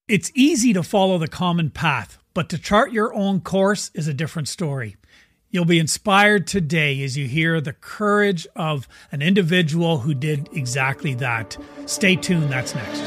It's easy to follow the common path, but to chart your own course is a different story. You'll be inspired today as you hear the courage of an individual who did exactly that. Stay tuned, that's next.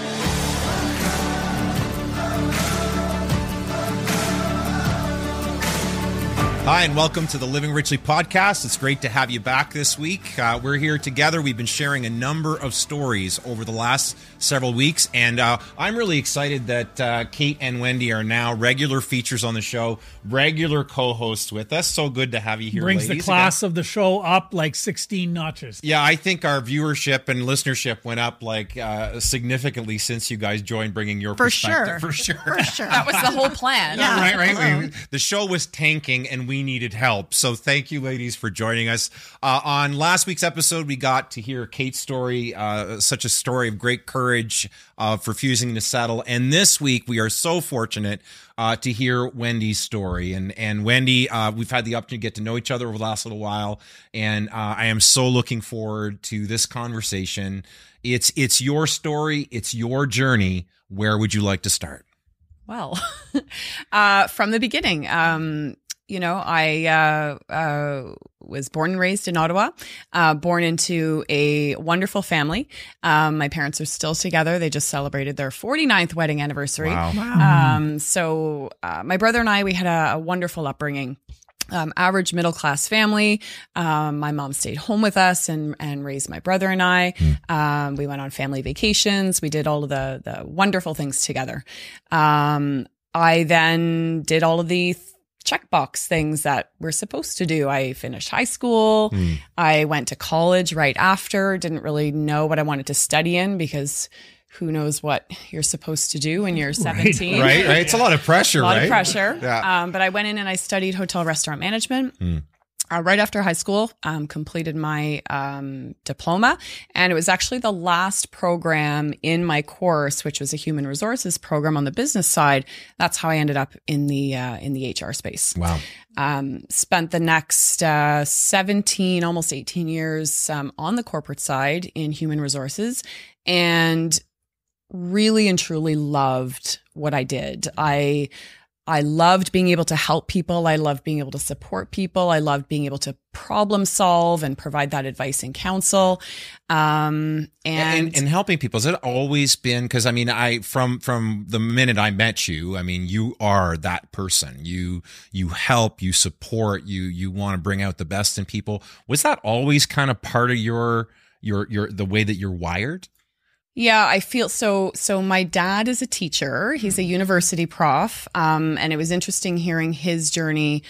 Hi, and welcome to the Living Richly podcast. It's great to have you back this week. We're here together. We've been sharing a number of stories over the last several weeks, and I'm really excited that Kate and Wendy are now regular features on the show, regular co-hosts with us. So good to have you here, Brings ladies, the class again. of the show up like 16 notches. Yeah, I think our viewership and listenership went up like significantly since you guys joined, bringing your perspective. For sure. That was the whole plan. Yeah. Right. The show was tanking and we needed help. So thank you, ladies, for joining us. On last week's episode, we got to hear Kate's story, such a story of great courage for refusing to settle. And this week, we are so fortunate to hear Wendy's story. And Wendy, we've had the opportunity to get to know each other over the last little while. And I am so looking forward to this conversation. It's your story. It's your journey. Where would you like to start? Well, from the beginning, I was born and raised in Ottawa, born into a wonderful family. My parents are still together. They just celebrated their 49th wedding anniversary. Wow. So my brother and I, we had a wonderful upbringing. Average middle class family. My mom stayed home with us and raised my brother and I. We went on family vacations. We did all of the wonderful things together. I then did all of the checkbox things that we're supposed to do. I finished high school. I went to college right after. Didn't really know what I wanted to study in because who knows what you're supposed to do when you're 17. Right. It's a lot of pressure, A lot right? of pressure. Yeah. But I went in and I studied hotel restaurant management. Right after high school, completed my diploma, and it was actually the last program in my course, which was a human resources program on the business side. That's how I ended up in the HR space. Wow. Spent the next 17, almost 18 years on the corporate side in human resources, and really and truly loved what I did. I loved being able to help people. I loved being able to support people. I loved being able to problem solve and provide that advice and counsel. And helping people. Has it always been, because I mean, from the minute I met you, I mean, you are that person. You help, you support, you want to bring out the best in people. Was that always kind of part of your the way that you're wired? Yeah, I feel so. So my dad is a teacher. He's a university prof. And it was interesting hearing his journey.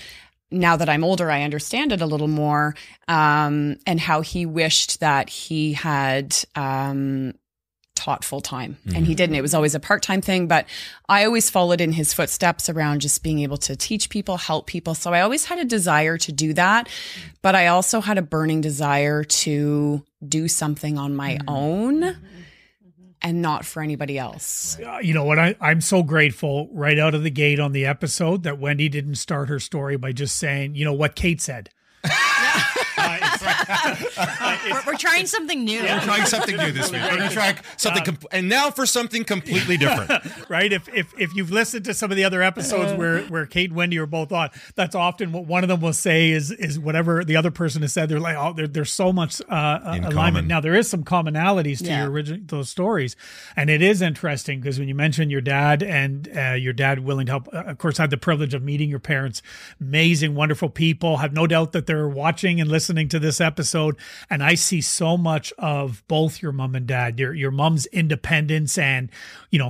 Now that I'm older, I understand it a little more. And how he wished that he had taught full time, and he didn't. It was always a part-time thing, but I always followed in his footsteps around just being able to teach people, help people. So I always had a desire to do that, but I also had a burning desire to do something on my own. And not for anybody else. You know what? I'm so grateful right out of the gate on the episode that Wendy didn't start her story by just saying, you know what Kate said. We're trying something new. We're trying something new this week. We're going to try something, and now for something completely different. Right? If you've listened to some of the other episodes where Kate and Wendy are both on, that's often what one of them will say is whatever the other person has said. They're like, oh, there's so much alignment. common. Now there is some commonalities to your original those stories, and it is interesting because when you mentioned your dad and your dad willing to help, of course, I had the privilege of meeting your parents. Amazing, wonderful people. Have no doubt that they're watching and listening to this episode, and I see so much of both your mom and dad. Your mom's independence and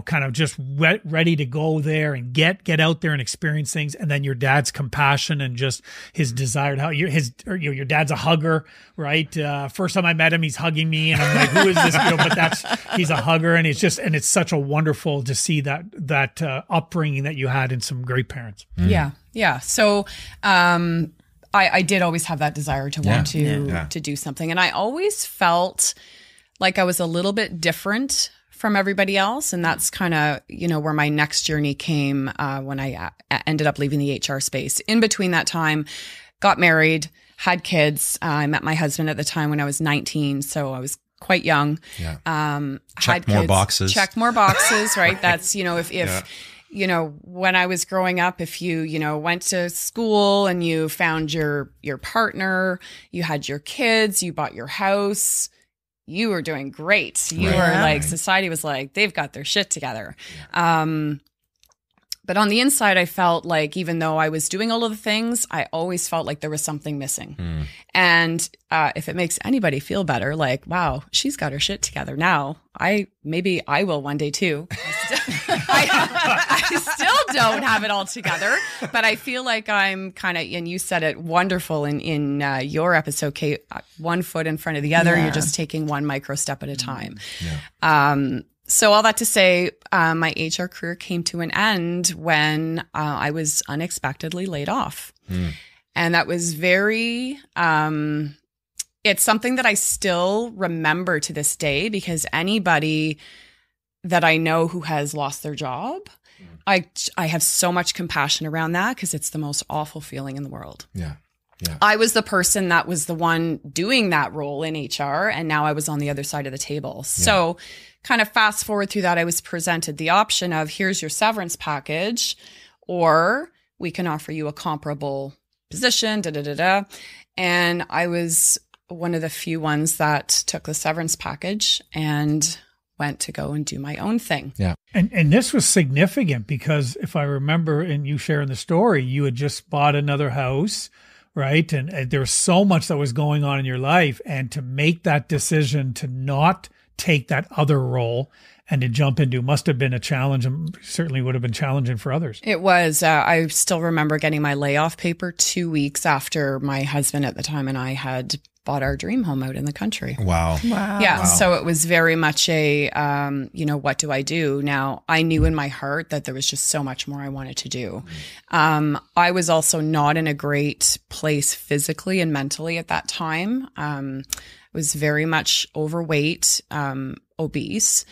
kind of just ready to go there and get out there and experience things, and then your dad's compassion and just his desire to help. Your dad's a hugger, right? First time I met him, he's hugging me, and I'm like, who is this? But he's a hugger, and it's such a wonderful to see that upbringing that you had in some great parents. Yeah. So, I did always have that desire to want to do something. And I always felt like I was a little bit different from everybody else. And that's kind of, where my next journey came when I ended up leaving the HR space. In between that time, got married, had kids. I met my husband at the time when I was 19. So I was quite young. Yeah. Check more boxes. Check more boxes, right? That's, if you know, when I was growing up, if you went to school and you found your partner, you had your kids, you bought your house, you were doing great. You were like, society was like, they've got their shit together. Yeah. But on the inside, I felt like even though I was doing all of the things, I always felt like there was something missing. And if it makes anybody feel better, like, wow, she's got her shit together now. Maybe I will one day too. I still don't have it all together, but I feel like I'm kind of, and you said it wonderful in your episode, Kate, one foot in front of the other. You're just taking one micro step at a time. Yeah. So all that to say, my HR career came to an end when I was unexpectedly laid off. And that was very, it's something that I still remember to this day, because anybody that I know who has lost their job, I have so much compassion around that, because it's the most awful feeling in the world. Yeah. Yeah. I was the person that was the one doing that role in HR, and now I was on the other side of the table. So kind of fast forward through that, I was presented the option of, here's your severance package, or we can offer you a comparable position, And I was one of the few ones that took the severance package and went to go and do my own thing. Yeah. And this was significant because if I remember, and you sharing the story, you had just bought another house, right? And there was so much that was going on in your life. And to make that decision to not take that other role and to jump into must have been a challenge, and certainly would have been challenging for others. It was. I still remember getting my layoff paper 2 weeks after my husband at the time and I had bought our dream home out in the country. Wow. Yeah. Wow. So it was very much a, what do I do? Now, I knew in my heart that there was just so much more I wanted to do. I was also not in a great place physically and mentally at that time. I was very much overweight, obese,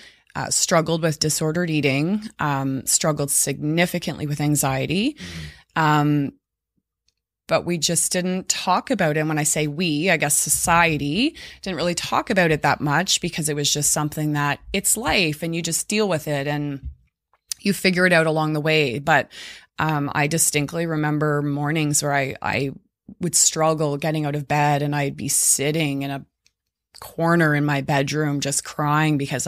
struggled with disordered eating, struggled significantly with anxiety. But we just didn't talk about it. And when I say we, I guess society didn't really talk about it that much, because it was just something that it's life and you just deal with it and you figure it out along the way. But I distinctly remember mornings where I would struggle getting out of bed, and I'd be sitting in a corner in my bedroom just crying because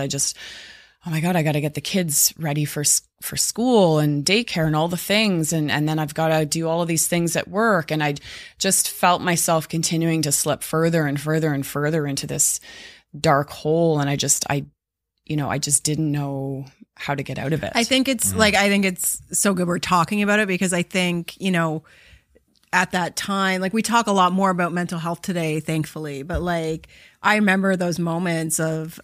oh my God, I got to get the kids ready for school and daycare and all the things. And then I've got to do all of these things at work. And I just felt myself continuing to slip further and further and further into this dark hole. And I just didn't know how to get out of it. I think it's I think it's so good we're talking about it, because I think, at that time, we talk a lot more about mental health today, thankfully, but I remember those moments of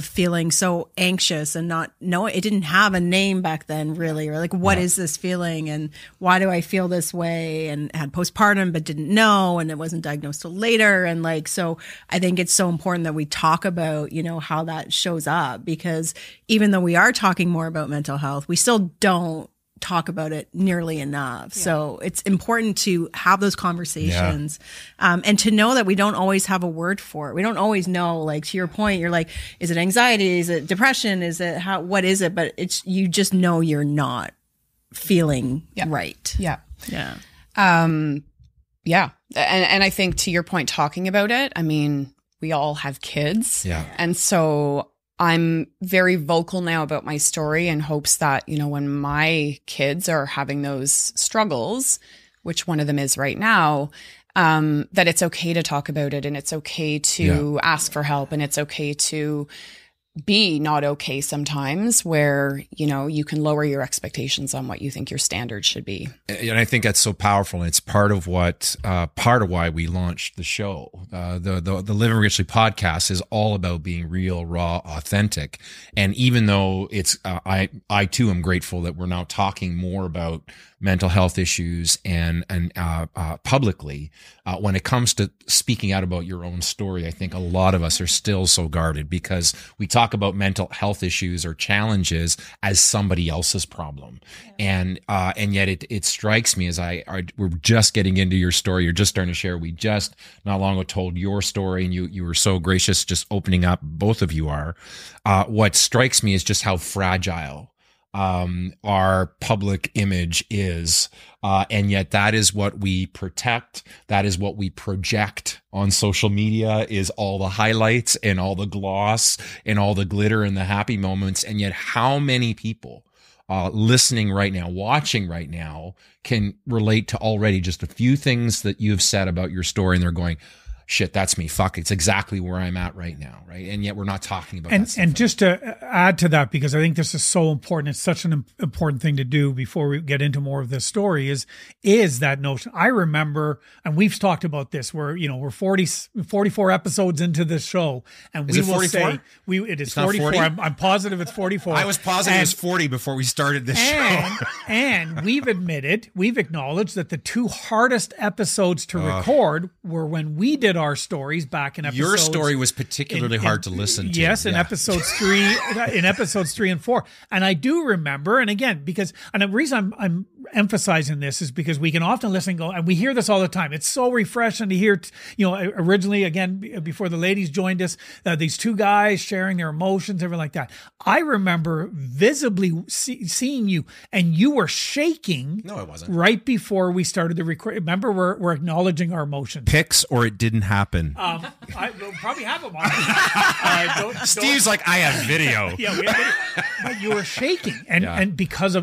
feeling so anxious and not knowing, it didn't have a name back then really, or what is this feeling and why do I feel this way, and had postpartum but didn't know, and it wasn't diagnosed till later. And so I think it's so important that we talk about, how that shows up, because even though we are talking more about mental health, we still don't talk about it nearly enough. Yeah. So it's important to have those conversations, and to know that we don't always have a word for it. We don't always know, to your point, you're like, is it anxiety? Is it depression? Is it what is it? But you just know you're not feeling right. Yeah. Yeah. And I think to your point, talking about it, I mean, we all have kids. Yeah. And so I'm very vocal now about my story in hopes that, when my kids are having those struggles, which one of them is right now, that it's okay to talk about it, and it's okay to ask for help, and it's okay to be not okay sometimes, where, you can lower your expectations on what you think your standards should be. And I think that's so powerful. And it's part of why we launched the show. The Living Richly podcast is all about being real, raw, authentic. And even though it's, I too am grateful that we're now talking more about mental health issues and publicly, when it comes to speaking out about your own story, I think a lot of us are still so guarded, because we talk talk about mental health issues or challenges as somebody else's problem. And yet it strikes me as we're just getting into your story. You're just starting to share. We just not long ago told your story, and you were so gracious just opening up. Both of you are. What strikes me is just how fragile our public image is. And yet that is what we protect. That is what we project on social media, is all the highlights and all the gloss and all the glitter and the happy moments. And yet how many people listening right now, watching right now, can relate to already just a few things that you've said about your story, and they're going, shit, that's me. Fuck, it's exactly where I'm at right now, right? And yet we're not talking about that. And just to add to that, because I think this is so important, it's such an important thing to do before we get into more of this story, is that notion. I remember, and we've talked about this, where, we're 44 episodes into this show, and we will say, it is 44. I'm positive it's 44. I was positive it was 40 before we started this show. And we've acknowledged that the two hardest episodes to record were when we did our stories back in episodes. Your story was particularly hard to listen to. Yes, in episodes 3 and 4. And I do remember, and again, and the reason I'm emphasizing this is because we can often listen and go, and we hear this all the time. It's so refreshing to hear, originally, again, before the ladies joined us, these two guys sharing their emotions, everything like that. I remember visibly seeing you, and you were shaking. No, I wasn't. Right before we started the record. Remember, we're acknowledging our emotions. Pics, or it didn't happen. We'll probably have them on. Steve's like, I have video. Yeah, we have video. But you were shaking, and because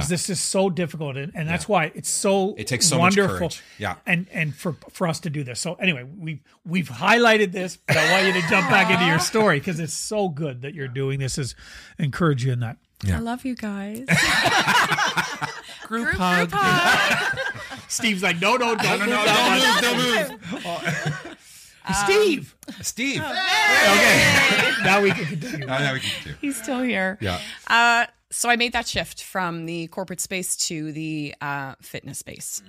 this is so difficult, and that's why it takes so wonderful. Much courage. Yeah, and for us to do this. So anyway, we've highlighted this, but I want you to jump back into your story, because it's so good that you're doing this. Is encourage you in that. Yeah. I love you guys. Group hug. Steve's like, no, don't move. Steve. Okay. Now we can continue. He's still here. Yeah. So I made that shift from the corporate space to the fitness space.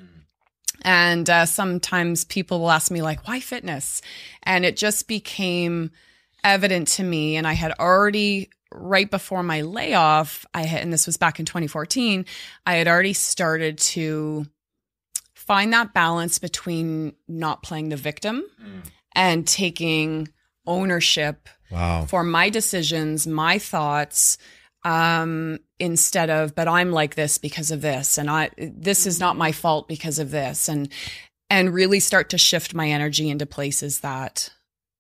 And sometimes people will ask me, like, why fitness? And it just became evident to me. And I had already, right before my layoff, and this was back in 2014, I had already started to find that balance between not playing the victim and taking ownership for my decisions, my thoughts, instead of, but I'm like this because of this, and this is not my fault because of this, and really start to shift my energy into places that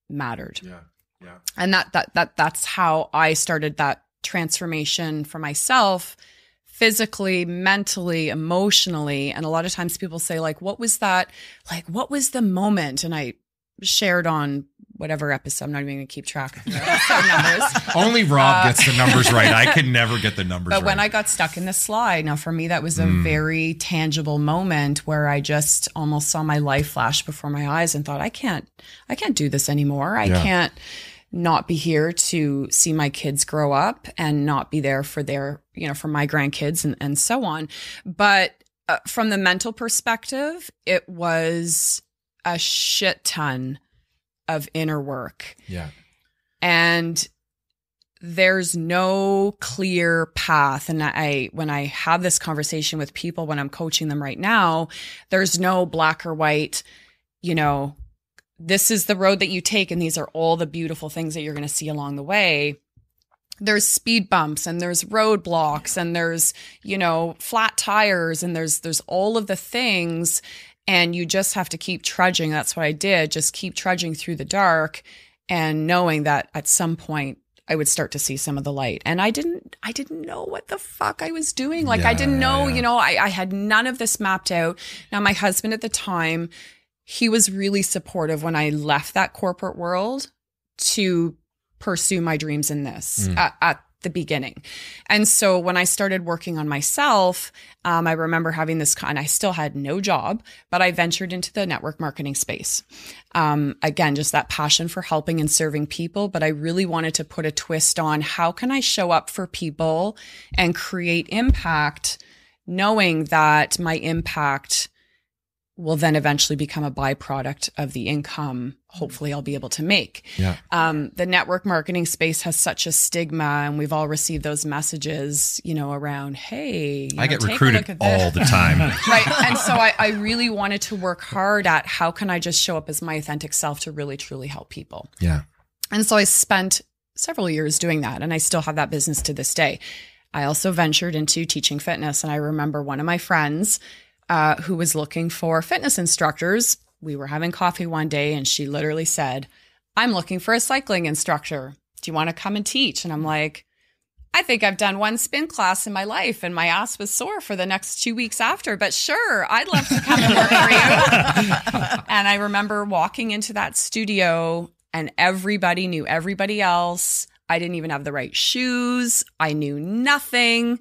mattered. Yeah. And that's how I started that transformation for myself, physically, mentally, emotionally. And a lot of times people say, like, what was that? Like, what was the moment? And I shared on whatever episode. I'm not even going to keep track of the episode numbers. Only Rob gets the numbers right. I could never get the numbers right. But when I got stuck in the slide, now for me, that was a very tangible moment where I just almost saw my life flash before my eyes and thought, I can't do this anymore. I can't not be here to see my kids grow up and not be there for for my grandkids and so on. But from the mental perspective, it was a shit ton of inner work. Yeah. And there's no clear path. And when I have this conversation with people, when I'm coaching them right now, there's no black or white, this is the road that you take, and these are all the beautiful things that you're going to see along the way. There's speed bumps, and there's roadblocks, and there's, flat tires, and there's all of the things. And you just have to keep trudging. That's what I did. Just keep trudging through the dark, and knowing that at some point I would start to see some of the light. And I didn't know what the fuck I was doing. Like, I didn't know, I had none of this mapped out. Now, my husband at the time, he was really supportive when I left that corporate world to pursue my dreams in this at the beginning. And so when I started working on myself, I remember having this and I still had no job, but I ventured into the network marketing space. Again, just that passion for helping and serving people. But I really wanted to put a twist on how can I show up for people and create impact, knowing that my impact will then eventually become a byproduct of the income hopefully I'll be able to make. Yeah. The network marketing space has such a stigma, and we've all received those messages, around, hey, I get recruited all the time. Right. And so I really wanted to work hard at how can I just show up as my authentic self to really, truly help people. Yeah. And so I spent several years doing that, and I still have that business to this day. I also ventured into teaching fitness, and I remember one of my friends who was looking for fitness instructors. We were having coffee one day, and she literally said, I'm looking for a cycling instructor. Do you want to come and teach? And I'm like, I think I've done one spin class in my life, and my ass was sore for the next 2 weeks after, but sure, I'd love to come and work for you. And I remember walking into that studio, and everybody knew everybody else. I didn't even have the right shoes. I knew nothing.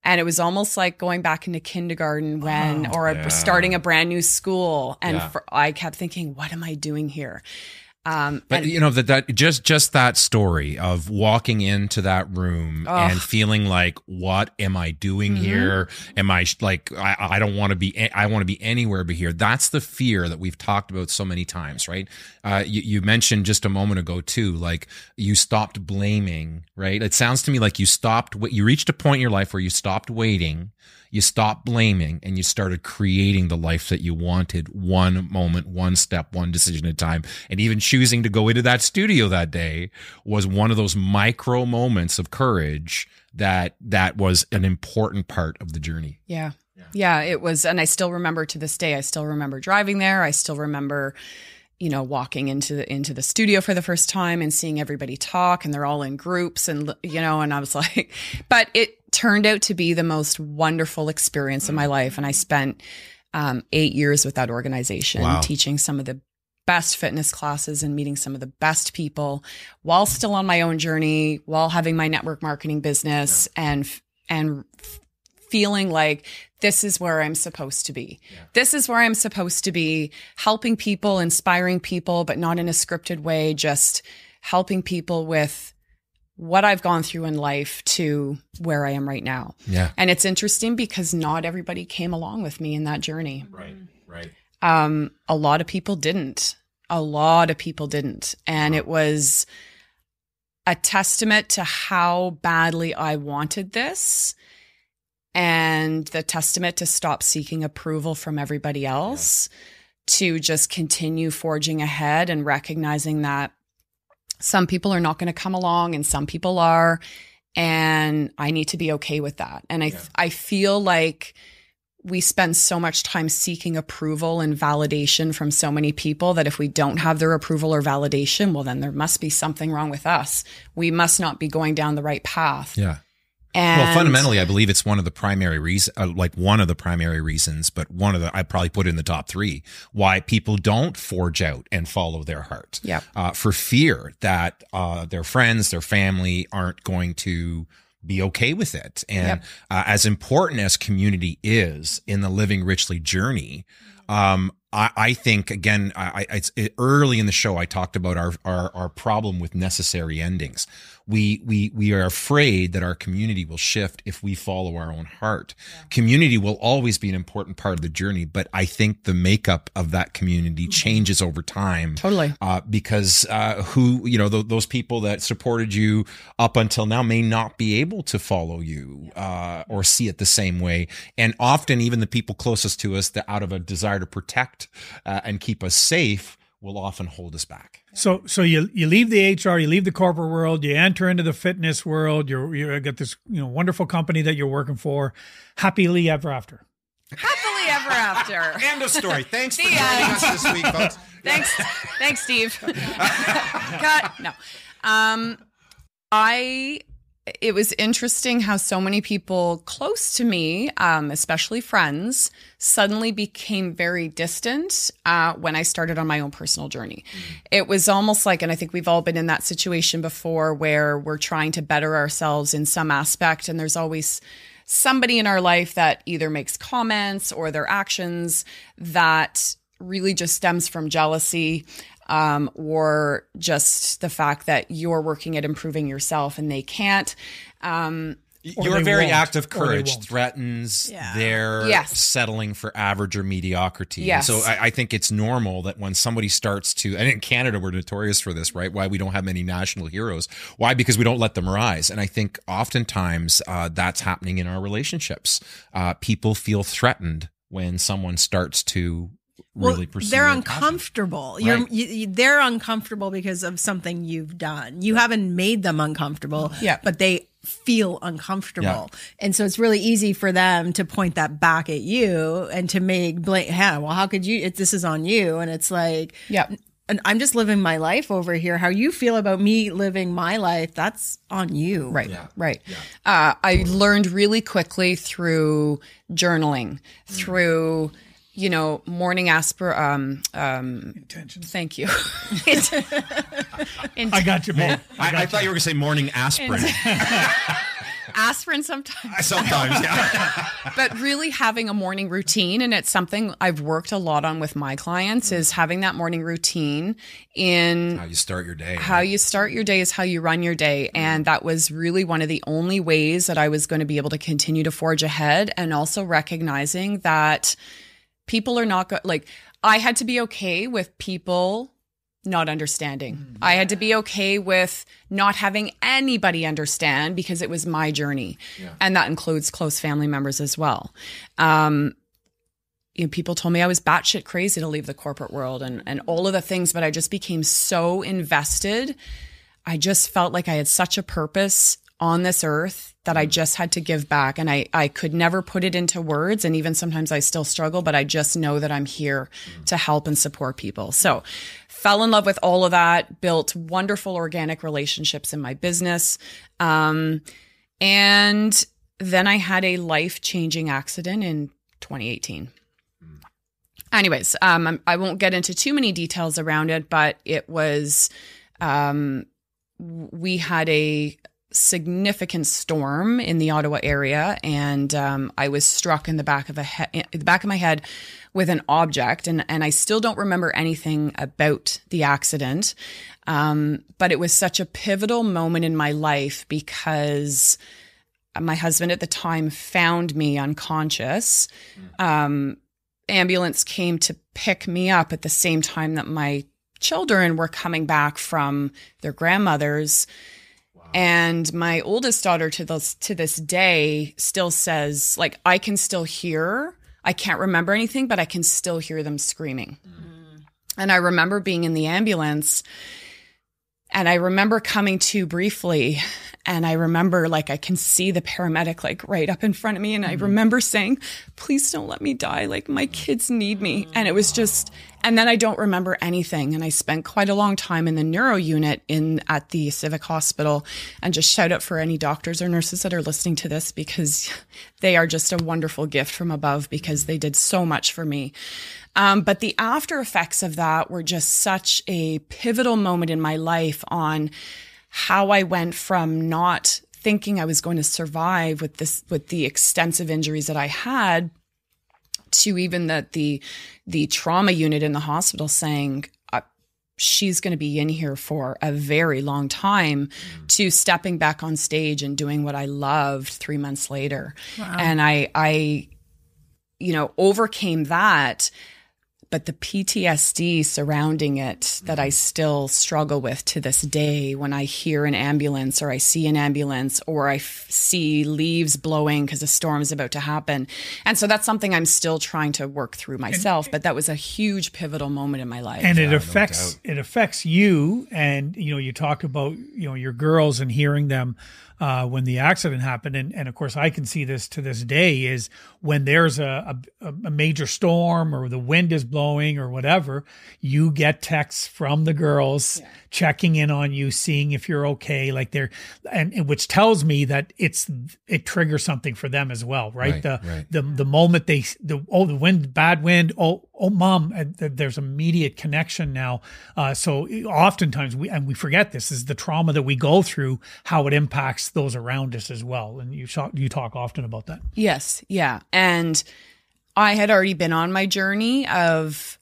And it was almost like going back into kindergarten starting a brand new school. And I kept thinking, what am I doing here? But that just that story of walking into that room and feeling like, what am I doing here? Am I like, I don't want to be, I want to be anywhere but here. That's the fear that we've talked about so many times, right? You mentioned just a moment ago too, like you stopped blaming, right? It sounds to me like you reached a point in your life where you stopped waiting. You stopped blaming, and you started creating the life that you wanted, one moment, one step, one decision at a time. And even choosing to go into that studio that day was one of those micro moments of courage that was an important part of the journey. Yeah, it was. And I still remember to this day, I still remember driving there. I still remember, walking into the studio for the first time and seeing everybody talk, and they're all in groups, and, and I was like, but it turned out to be the most wonderful experience of my life. And I spent 8 years with that organization, teaching some of the best fitness classes and meeting some of the best people while still on my own journey, while having my network marketing business and feeling like this is where I'm supposed to be. Yeah. This is where I'm supposed to be, helping people, inspiring people, but not in a scripted way, just helping people with what I've gone through in life to where I am right now. Yeah. And it's interesting because not everybody came along with me in that journey. Right. A lot of people didn't. And it was a testament to how badly I wanted this, and the testament to stop seeking approval from everybody else, to just continue forging ahead and recognizing that some people are not going to come along and some people are, and I need to be okay with that. And I feel like we spend so much time seeking approval and validation from so many people that if we don't have their approval or validation, well, then there must be something wrong with us. We must not be going down the right path. Yeah. And well, fundamentally, I believe it's one of the primary reasons, but I'd probably put it in the top 3, why people don't forge out and follow their heart. Yeah. For fear that their friends, their family aren't going to be okay with it. And as important as community is in the Living Richly journey, I think, again, early in the show, I talked about our problem with necessary endings. We are afraid that our community will shift if we follow our own heart. Yeah. Community will always be an important part of the journey, but I think the makeup of that community changes over time. Totally. Because those people that supported you up until now may not be able to follow you or see it the same way. And often even the people closest to us, that out of a desire to protect and keep us safe, will often hold us back. So you leave the HR, you leave the corporate world, you enter into the fitness world. You got this wonderful company that you're working for. Happily ever after. Happily ever after. End of story. Thanks for joining us this week, folks. Thanks, Steve. Cut. No. It was interesting how so many people close to me, especially friends, suddenly became very distant when I started on my own personal journey. It was almost like, and I think we've all been in that situation before, where we're trying to better ourselves in some aspect, and there's always somebody in our life that either makes comments or their actions that really just stems from jealousy. Or just the fact that you're working at improving yourself and they can't. Your very act of or they courage won't. threatens Yeah. their Yes. settling for average or mediocrity. Yes. And so I think it's normal that when somebody starts to, and in Canada, we're notorious for this, right? Why we don't have many national heroes. Why? Because we don't let them rise. And I think oftentimes that's happening in our relationships. People feel threatened when someone starts to really pursue they're their uncomfortable. Right. They're uncomfortable because of something you've done. You haven't made them uncomfortable, but they feel uncomfortable. And so it's really easy for them to point that back at you and to make blame. Yeah, well, how could you? This is on you. And it's like, and I'm just living my life over here. How you feel about me living my life, that's on you. Right. Right. I learned really quickly through journaling, through, morning Intentions. Thank you. I got you, babe. I thought you were going to say morning aspirin. Aspirin sometimes. Sometimes, yeah. But really having a morning routine, and it's something I've worked a lot on with my clients, is having that morning routine in How you start your day. how you start your day is how you run your day. And that was really one of the only ways that I was going to be able to continue to forge ahead, and also recognizing that people are not I had to be okay with people not understanding. I had to be okay with not having anybody understand because it was my journey. And that includes close family members as well. People told me I was batshit crazy to leave the corporate world and all of the things, but I just became so invested. I just felt like I had such a purpose on this earth that I just had to give back. And I could never put it into words. And even sometimes I still struggle, but I just know that I'm here to help and support people. So fell in love with all of that, built wonderful organic relationships in my business. And then I had a life-changing accident in 2018. Anyways, I won't get into too many details around it, but it was, we had a significant storm in the Ottawa area, and I was struck in the back of my head with an object, and I still don't remember anything about the accident, but it was such a pivotal moment in my life because my husband at the time found me unconscious. Ambulance came to pick me up at the same time that my children were coming back from their grandmother's. And my oldest daughter to this day still says, I can still hear, I can't remember anything, but I can still hear them screaming. And I remember being in the ambulance, and I remember coming to briefly, and I remember I can see the paramedic right up in front of me. And I remember saying, please don't let me die. My kids need me. And it was just, and then I don't remember anything. And I spent quite a long time in the neuro unit at the Civic Hospital. And just shout out for any doctors or nurses that are listening to this, because they are just a wonderful gift from above, because they did so much for me. But the after effects of that were just such a pivotal moment in my life on how I went from not thinking I was going to survive with the extensive injuries that I had, to even the trauma unit in the hospital saying, she's going to be in here for a very long time, to stepping back on stage and doing what I loved 3 months later. Wow. And I overcame that. But the PTSD surrounding it that I still struggle with to this day, when I hear an ambulance, or I see an ambulance, or I see leaves blowing because a storm is about to happen. And so that's something I'm still trying to work through myself. But that was a huge pivotal moment in my life. And it affects you. And, you talk about, your girls and hearing them when the accident happened. And of course, I can see this to this day, is when there's a major storm or the wind is blowing or whatever, you get texts from the girls checking in on you, seeing if you're okay, and which tells me that it triggers something for them as well, right? The moment the wind, bad wind, oh mom, there's immediate connection now. So oftentimes we forget this is the trauma that we go through, how it impacts those around us as well. And you talk often about that. Yes. Yeah. And I had already been on my journey of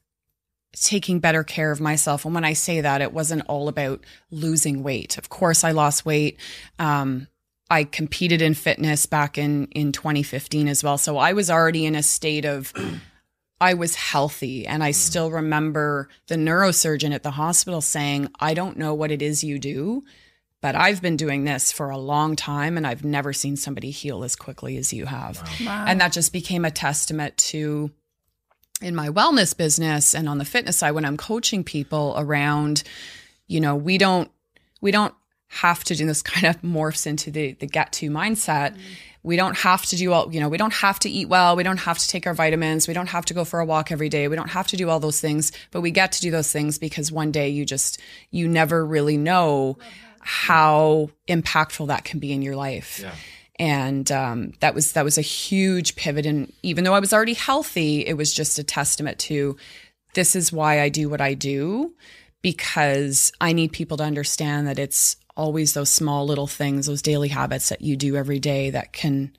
taking better care of myself. And when I say that, it wasn't all about losing weight. Of course, I lost weight. I competed in fitness back in 2015 as well. So I was already in a state of, I was healthy. And I still remember the neurosurgeon at the hospital saying, I don't know what it is you do, but I've been doing this for a long time and I've never seen somebody heal as quickly as you have. Wow. And that just became a testament to, in my wellness business and on the fitness side, when I'm coaching people around, we don't have to do this, kind of morphs into the get to mindset. We don't have to do all, we don't have to eat well. We don't have to take our vitamins. We don't have to go for a walk every day. We don't have to do all those things, but we get to do those things because one day you never really know how impactful that can be in your life. Yeah. And that was a huge pivot. And even though I was already healthy, it was just a testament to, this is why I do what I do, because I need people to understand that it's always those small little things, those daily habits that you do every day that can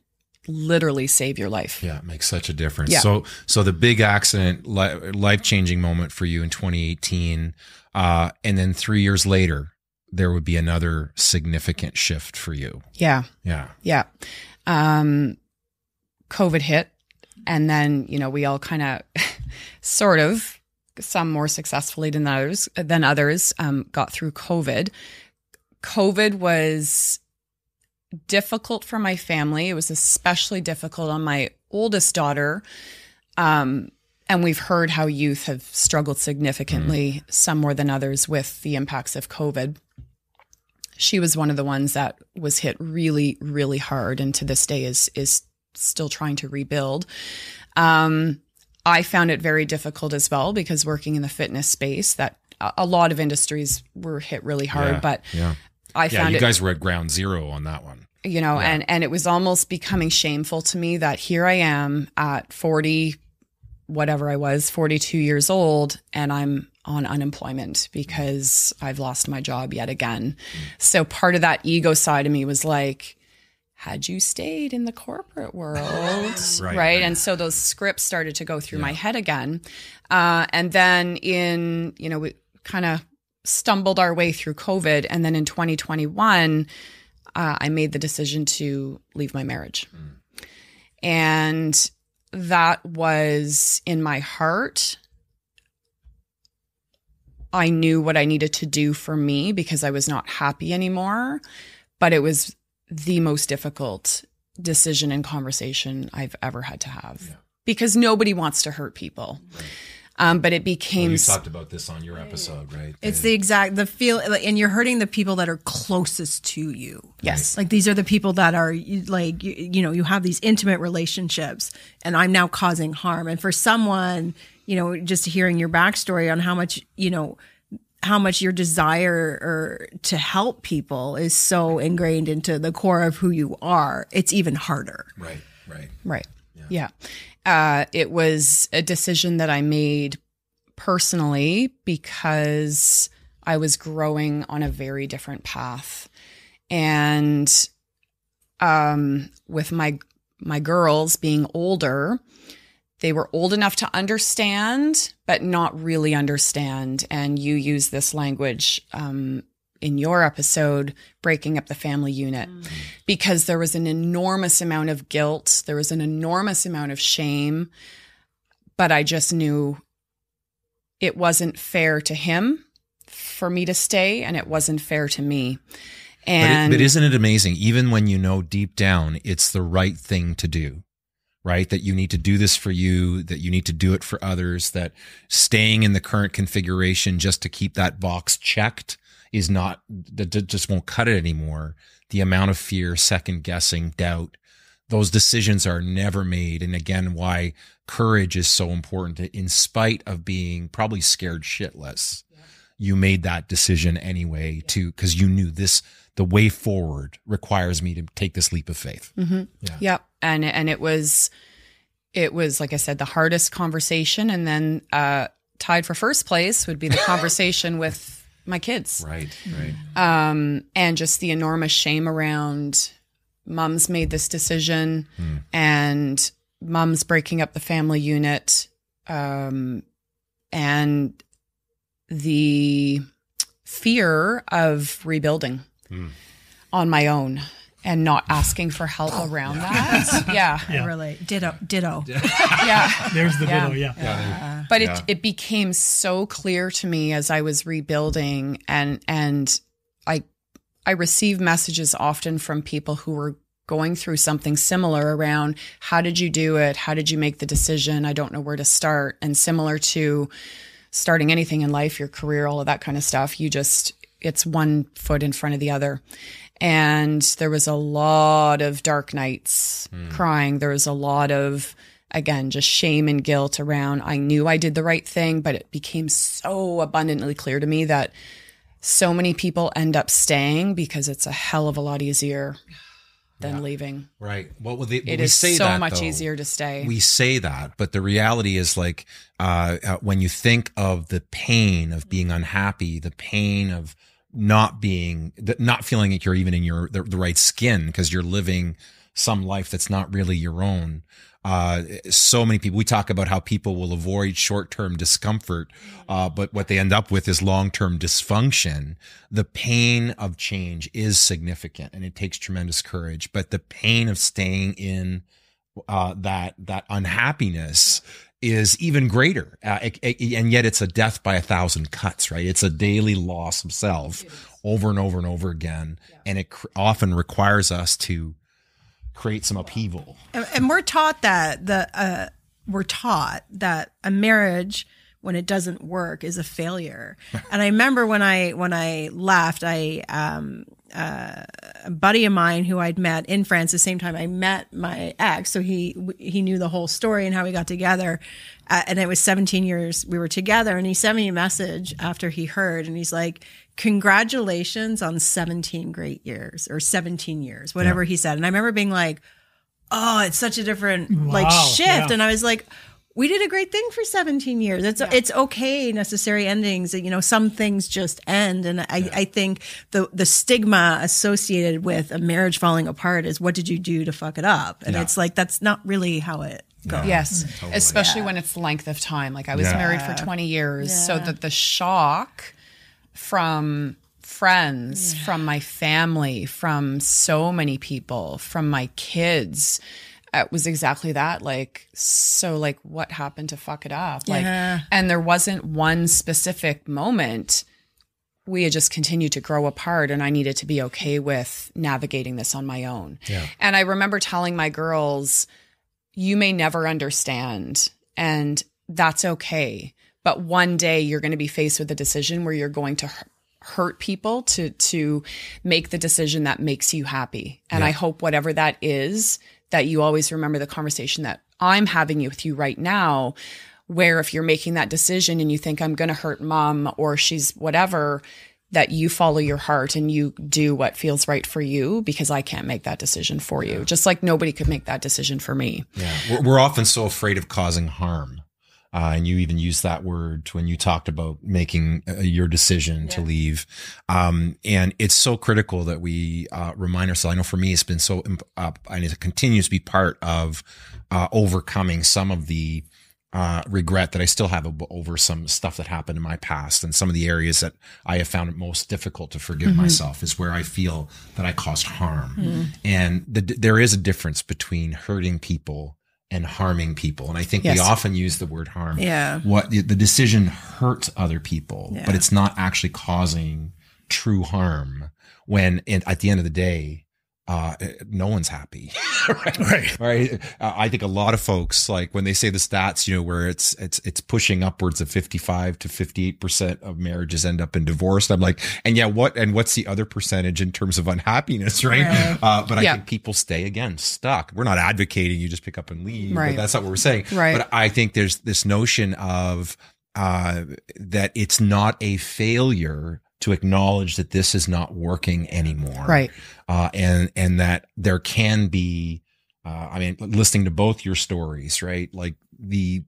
literally save your life. Yeah, it makes such a difference. Yeah. So the big accident, life-changing moment for you in 2018, and then 3 years later, there would be another significant shift for you. Yeah. Yeah. Yeah. COVID hit, and then, we all kind of sort of, some more successfully than others, got through COVID. COVID was difficult for my family. It was especially difficult on my oldest daughter. And we've heard how youth have struggled significantly, some more than others, with the impacts of COVID. She was one of the ones that was hit really, really hard, and to this day is still trying to rebuild. I found it very difficult as well, because working in the fitness space, that a lot of industries were hit really hard, but I found you guys were at ground zero on that one. And it was almost becoming shameful to me that here I am at 40, whatever I was, 42 years old, and I'm on unemployment because I've lost my job yet again. So part of that ego side of me was like, had you stayed in the corporate world, right? And so those scripts started to go through my head again. And then we kind of stumbled our way through COVID. And then in 2021, I made the decision to leave my marriage. And that was in my heart. I knew what I needed to do for me because I was not happy anymore, but it was the most difficult decision and conversation I've ever had to have because nobody wants to hurt people. But it became... you talked about this on your episode, right? It's the feel, and you're hurting the people that are closest to you. Yes. Like these are the people that are like, you have these intimate relationships, and I'm now causing harm. And for someone, just hearing your backstory on how much your desire to help people is so ingrained into the core of who you are, it's even harder. Right. Yeah. It was a decision that I made personally because I was growing on a very different path. And with my girls being older, they were old enough to understand, but not really understand. And you use this language in your episode, breaking up the family unit, because there was an enormous amount of guilt. There was an enormous amount of shame, but I just knew it wasn't fair to him for me to stay, and it wasn't fair to me. And but isn't it amazing? Even when you know deep down it's the right thing to do, right? That you need to do this for you, that you need to do it for others, that staying in the current configuration just to keep that box checked is not, that just won't cut it anymore. The amount of fear, second guessing, doubt, those decisions are never made. And again, why courage is so important. In spite of being probably scared shitless, you made that decision anyway because you knew the way forward requires me to take this leap of faith. Yeah. And it was, like I said, the hardest conversation. And then tied for first place would be the conversation with my kids. Right. And just the enormous shame around mom's made this decision and mom's breaking up the family unit. And the fear of rebuilding on my own. and not asking for help around that. Yeah. I relate. Ditto. Yeah. There's the ditto. Yeah. But it became so clear to me as I was rebuilding, and I received messages often from people who were going through something similar around, how did you do it? How did you make the decision? I don't know where to start. And similar to starting anything in life, your career, all of that kind of stuff, it's one foot in front of the other. And there was a lot of dark nights crying. There was a lot of, again, just shame and guilt around, I knew I did the right thing, but it became so abundantly clear to me that so many people end up staying because it's a hell of a lot easier than leaving. Right. It is so much easier to stay. We say that, but the reality is like, when you think of the pain of being unhappy, the pain of not feeling like you're even in the right skin because you're living some life that's not really your own. So many people, we talk about how people will avoid short-term discomfort, but what they end up with is long-term dysfunction. The pain of change is significant and it takes tremendous courage, but the pain of staying in, that unhappiness is even greater. And yet it's a death by 1,000 cuts, right? It's a daily loss of self over and over and over again. Yeah. And it often requires us to create some upheaval. And we're taught that a marriage, when it doesn't work, is a failure. And I remember when I left, a buddy of mine who I'd met in France the same time I met my ex, so he knew the whole story and how we got together. And it was 17 years we were together. And he sent me a message after he heard, and he's like, "Congratulations on 17 great years," or 17 years, whatever he said. And I remember being like, "Oh, it's such a different shift." Yeah. And I was like, we did a great thing for 17 years. It's okay, necessary endings. Some things just end. And I think the stigma associated with a marriage falling apart is, what did you do to fuck it up? And it's like, that's not really how it goes. Yes. Totally. Especially when it's length of time. Like I was married for 20 years. Yeah. So that the shock from friends, from my family, from so many people, from my kids, it was exactly that. What happened to fuck it up? And there wasn't one specific moment. We had just continued to grow apart, and I needed to be okay with navigating this on my own. Yeah. And I remember telling my girls, you may never understand, and that's okay. But one day you're going to be faced with a decision where you're going to hurt people to make the decision that makes you happy. And I hope whatever that is, that you always remember the conversation that I'm having with you right now, where if you're making that decision and you think I'm going to hurt mom or she's whatever, that you follow your heart and you do what feels right for you, because I can't make that decision for you. Just like nobody could make that decision for me. Yeah. We're often so afraid of causing harm. And you even used that word when you talked about making your decision to leave. And it's so critical that we remind ourselves. I know for me, it's been so, and it continues to be part of overcoming some of the regret that I still have over some stuff that happened in my past, and some of the areas that I have found it most difficult to forgive myself is where I feel that I caused harm. And there is a difference between hurting people and harming people. And I think we often use the word harm. Yeah. The decision hurts other people, but it's not actually causing true harm, when at the end of the day, no one's happy. Right. I think a lot of folks, like when they say the stats, where it's pushing upwards of 55 to 58% of marriages end up in divorce. I'm like, what's the other percentage in terms of unhappiness? Right. But I think people stay stuck. We're not advocating you just pick up and leave, but that's not what we're saying. Right. But I think there's this notion of, that it's not a failure to acknowledge that this is not working anymore. Right. And that there can be, listening to both your stories, right? Like the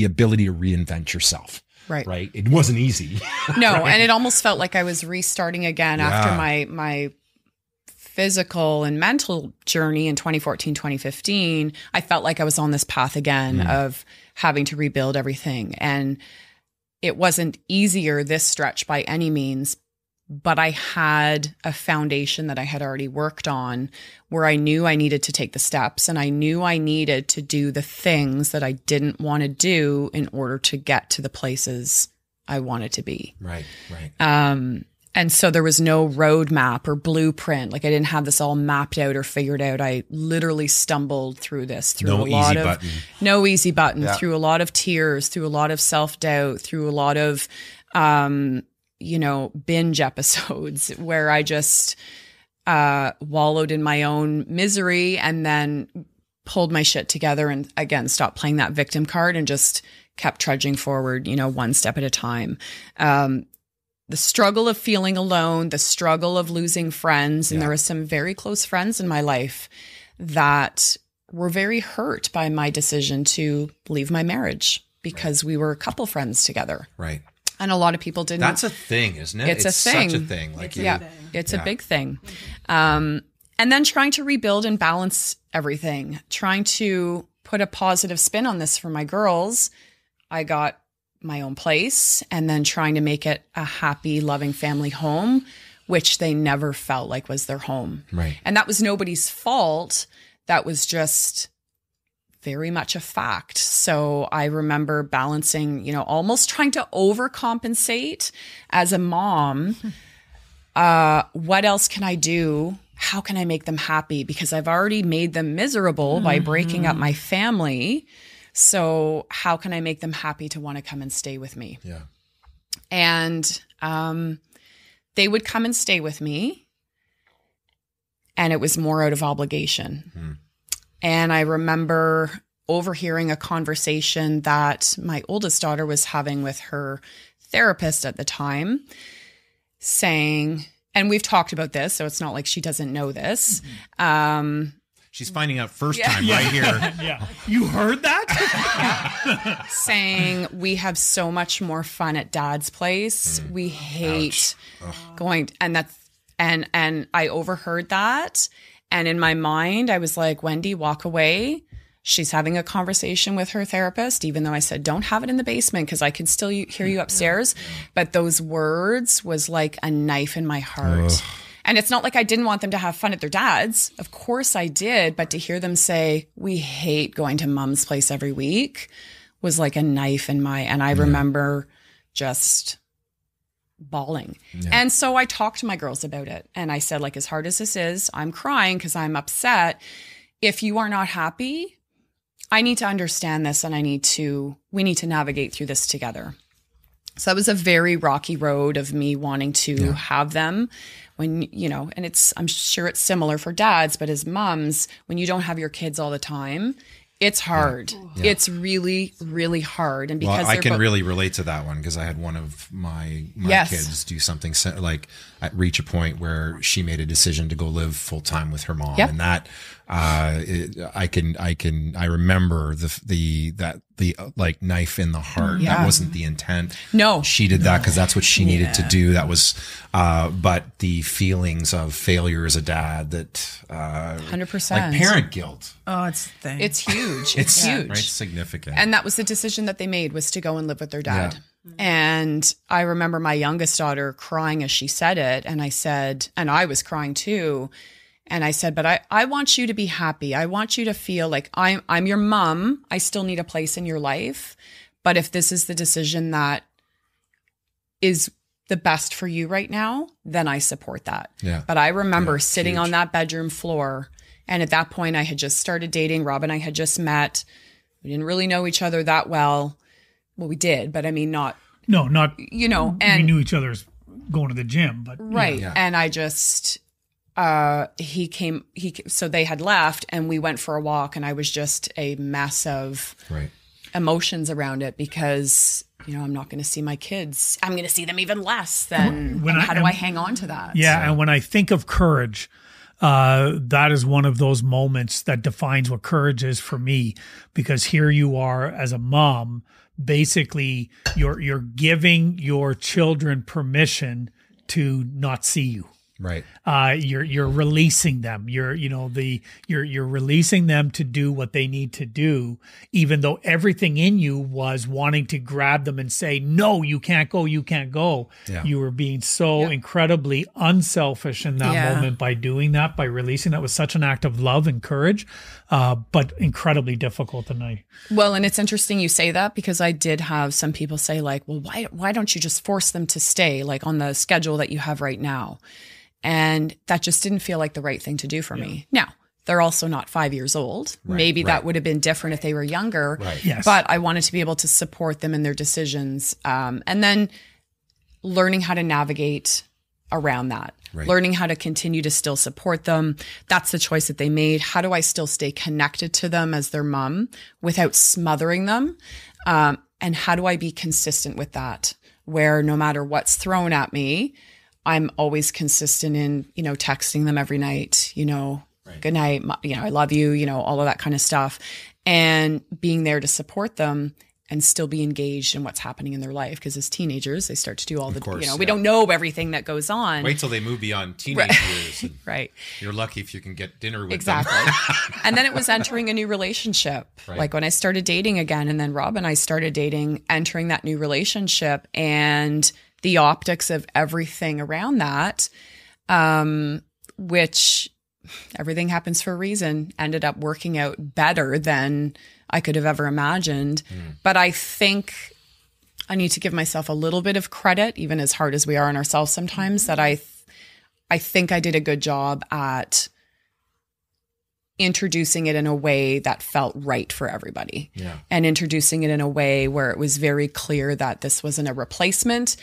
ability to reinvent yourself. Right. It wasn't easy. No. Right? And it almost felt like I was restarting again after my physical and mental journey in 2014, 2015. I felt like I was on this path again of having to rebuild everything. And it wasn't easier this stretch by any means, but I had a foundation that I had already worked on where I knew I needed to take the steps, and I knew I needed to do the things that I didn't want to do in order to get to the places I wanted to be. Right. And so there was no roadmap or blueprint. Like I didn't have this all mapped out or figured out. I literally stumbled through this, through No a lot easy of button. no easy button, Yeah. through a lot of tears, through a lot of self-doubt, through a lot of, binge episodes where I just wallowed in my own misery and then pulled my shit together and again, stopped playing that victim card and just kept trudging forward, one step at a time. The struggle of feeling alone, the struggle of losing friends. And there were some very close friends in my life that were very hurt by my decision to leave my marriage because we were a couple friends together. Right. And a lot of people didn't. That's a thing, isn't it? It's a thing. Such a thing. Like it's a big thing. And then trying to rebuild and balance everything, trying to put a positive spin on this for my girls. I got my own place and then trying to make it a happy, loving family home, which they never felt like was their home. Right. And that was nobody's fault. That was just very much a fact. So I remember balancing, almost trying to overcompensate as a mom. What else can I do? How can I make them happy? Because I've already made them miserable by breaking up my family. So how can I make them happy to want to come and stay with me? Yeah. And they would come and stay with me. And it was more out of obligation. And I remember overhearing a conversation that my oldest daughter was having with her therapist at the time, saying, and we've talked about this, so it's not like she doesn't know this. She's finding out first time right here. Yeah. You heard that? Saying we have so much more fun at Dad's place. We hate going, and that's, and I overheard that. And in my mind, I was like, Wendy, walk away. She's having a conversation with her therapist, even though I said, don't have it in the basement because I can still hear you upstairs. But those words was like a knife in my heart. Ugh. And it's not like I didn't want them to have fun at their dad's. Of course I did. But to hear them say, we hate going to Mom's place every week was like a knife in my, and I remember just bawling. Yeah. And so I talked to my girls about it. And I said, like, as hard as this is, I'm crying because I'm upset. If you are not happy, I need to understand this and we need to navigate through this together. So that was a very rocky road of me wanting to have them when, and I'm sure it's similar for dads, but as moms, when you don't have your kids all the time, it's hard. Yeah. It's really, really hard. And because I can really relate to that one because I had one of my kids do something like reach a point where she made a decision to go live full time with her mom, and that I remember the like knife in the heart. Yeah. That wasn't the intent. No, she did that because that's what she needed to do. That was, but the feelings of failure as a dad, that 100%, like parent guilt. Oh, it's the thing. It's huge. It's huge. Right, significant. And that was the decision that they made, was to go and live with their dad. Yeah. And I remember my youngest daughter crying as she said it. And I said, and I was crying too. And I said, but I want you to be happy. I want you to feel like I'm your mom. I still need a place in your life. But if this is the decision that is the best for you right now, then I support that. Yeah. But I remember sitting on that bedroom floor. And at that point I had just started dating. Rob and I had just met. We didn't really know each other that well. Well, we did, but I mean, not, and we knew each other's going to the gym, but right. Yeah. And I just, so they had left and we went for a walk and I was just a mess of emotions around it because, I'm not going to see my kids. I'm going to see them even less than how do I hang on to that? Yeah. So. And when I think of courage, that is one of those moments that defines what courage is for me, because here you are as a mom, basically you're giving your children permission to not see you. Right. You're releasing them. You're releasing them to do what they need to do, even though everything in you was wanting to grab them and say, no, you can't go, you can't go. Yeah. You were being so incredibly unselfish in that moment by doing that, by releasing. That was such an act of love and courage, but incredibly difficult tonight. Well, and it's interesting you say that, because I did have some people say like, well, why don't you just force them to stay like on the schedule that you have right now? And that just didn't feel like the right thing to do for me. Now, they're also not 5 years old. Right, Maybe that would have been different if they were younger. Right. Yes. But I wanted to be able to support them in their decisions. And then learning how to navigate around that. Right. Learning how to continue to still support them. That's the choice that they made. How do I still stay connected to them as their mom without smothering them? And how do I be consistent with that? Where no matter what's thrown at me, I'm always consistent in, texting them every night, good night, I love you, all of that kind of stuff, and being there to support them and still be engaged in what's happening in their life. Because as teenagers, they start to do all we don't know everything that goes on. Wait till they move beyond teenage years. And Right. You're lucky if you can get dinner with them. And then it was entering a new relationship. Right. Like when I started dating again, and then Rob and I started dating, entering that new relationship, and the optics of everything around that, which everything happens for a reason, ended up working out better than I could have ever imagined. But I think I need to give myself a little bit of credit, even as hard as we are on ourselves sometimes, that I think I did a good job at introducing it in a way that felt right for everybody. Yeah. And introducing it in a way where it was very clear that this wasn't a replacement,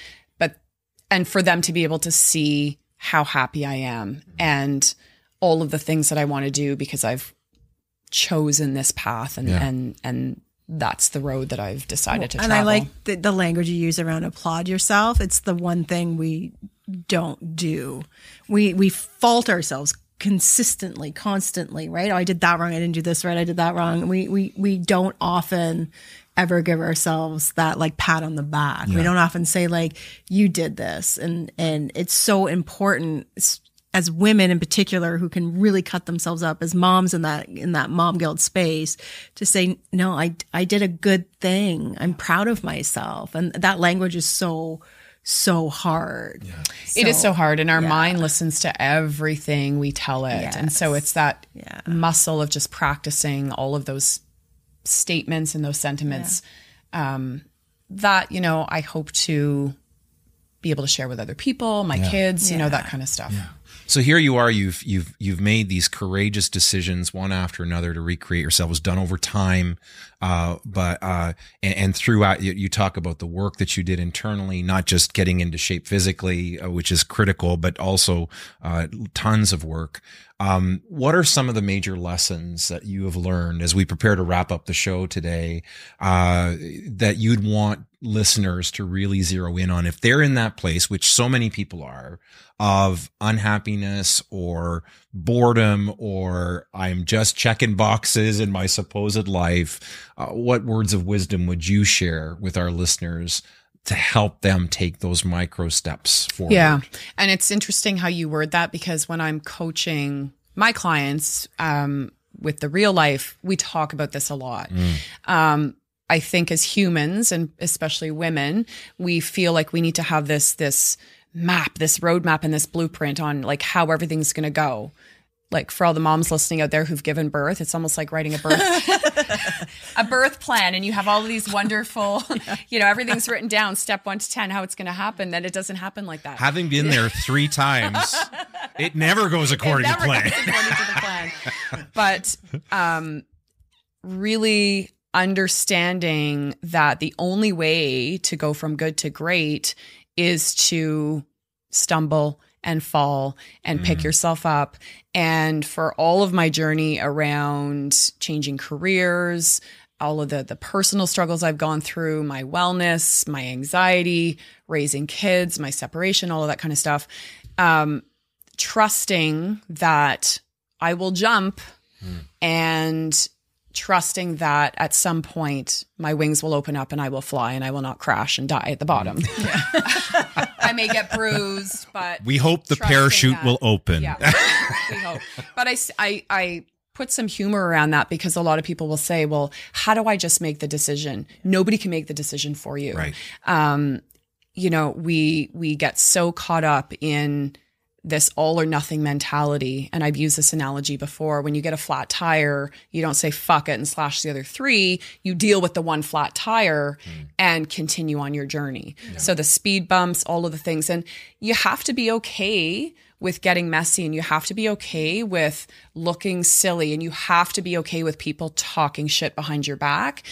and for them to be able to see how happy I am and all of the things that I want to do because I've chosen this path, and that's the road that I've decided to travel. And I like the language you use around applaud yourself. It's the one thing we don't do. We fault ourselves consistently, constantly, right? Oh, I did that wrong. I didn't do this right. I did that wrong. We don't often ever give ourselves that like pat on the back. We don't often say like, you did this. And it's so important as women in particular who can really cut themselves up as moms in that mom guilt space to say, no, I did a good thing. I'm proud of myself. And that language is so hard. Yeah. It is so hard. And our mind listens to everything we tell it. Yes. And so it's that muscle of just practicing all of those statements and those sentiments that, I hope to be able to share with other people, my kids, that kind of stuff. Yeah. So here you are, you've made these courageous decisions one after another to recreate yourself. It was done over time. And throughout you talk about the work that you did internally, not just getting into shape physically, which is critical, but also, tons of work. What are some of the major lessons that you have learned as we prepare to wrap up the show today, that you'd want listeners to really zero in on if they're in that place, which so many people are, of unhappiness or boredom, or I'm just checking boxes in my supposed life? What words of wisdom would you share with our listeners to help them take those micro steps forward? Yeah. And it's interesting how you word that, because when I'm coaching my clients, with the real life, we talk about this a lot. I think as humans, and especially women, we feel like we need to have this map, this roadmap, and this blueprint on like how everything's going to go. Like for all the moms listening out there who've given birth, it's almost like writing a birth plan, and you have all of these wonderful, everything's written down, step 1 to 10, how it's going to happen. Then it doesn't happen like that. Having been there 3 times, it never goes according to plan. But really understanding that the only way to go from good to great is to stumble and fall and pick yourself up. And for all of my journey around changing careers, all of the personal struggles I've gone through, my wellness, my anxiety, raising kids, my separation, all of that kind of stuff, trusting that I will jump and trusting that at some point my wings will open up and I will fly and I will not crash and die at the bottom. I may get bruised, but we hope the parachute will open. Yeah, we hope. But I put some humor around that, because a lot of people will say, well, how do I just make the decision? Nobody can make the decision for you. Right. You know, we get so caught up in this all or nothing mentality. And I've used this analogy before. When you get a flat tire, you don't say fuck it and slash the other 3. You deal with the one flat tire and continue on your journey. Yeah. So the speed bumps, all of the things. And you have to be okay with getting messy, and you have to be okay with looking silly, and you have to be okay with people talking shit behind your back.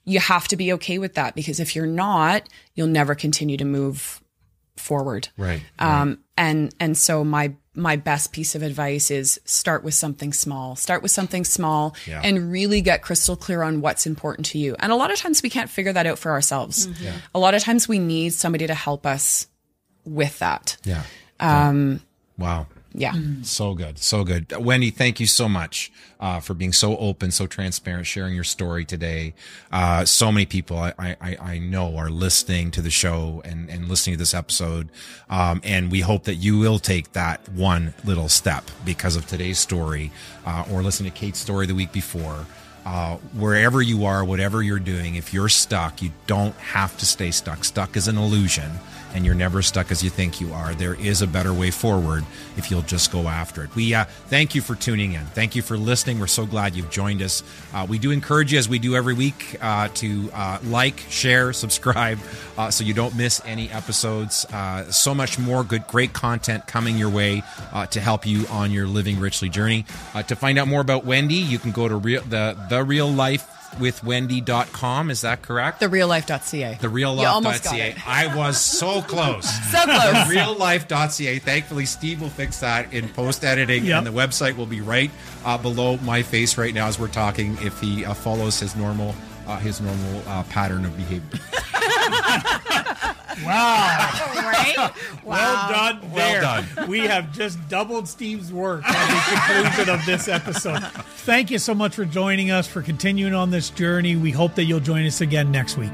You have to be okay with that, because if you're not, you'll never continue to move forward. Right. And so my best piece of advice is start with something small. Start with something small and really get crystal clear on what's important to you. And a lot of times we can't figure that out for ourselves. Mm-hmm. Yeah. A lot of times we need somebody to help us with that. Yeah. Wow. Yeah. So good. So good. Wendy, thank you so much for being so open, so transparent, sharing your story today. So many people I know are listening to the show and listening to this episode. And we hope that you will take that one little step because of today's story, or listen to Kate's story the week before. Wherever you are, whatever you're doing, if you're stuck, you don't have to stay stuck. Stuck is an illusion, and you're never stuck as you think you are. There is a better way forward if you'll just go after it. We thank you for tuning in. Thank you for listening. We're so glad you've joined us. We do encourage you, as we do every week, to like, share, subscribe, so you don't miss any episodes. So much more great content coming your way to help you on your Living Richly journey. To find out more about Wendy, you can go to thereallifewithwendy.com. Is that correct? Thereallife.ca. Thereallife.ca. I was so close. So close. Thereallife.ca. Thankfully, Steve will fix that in post-editing, and the website will be right below my face right now as we're talking, if he follows his normal pattern of behavior. Wow. Right? Wow. Well done there. Well done. We have just doubled Steve's work at the conclusion of this episode. Thank you so much for joining us, for continuing on this journey. We hope that you'll join us again next week.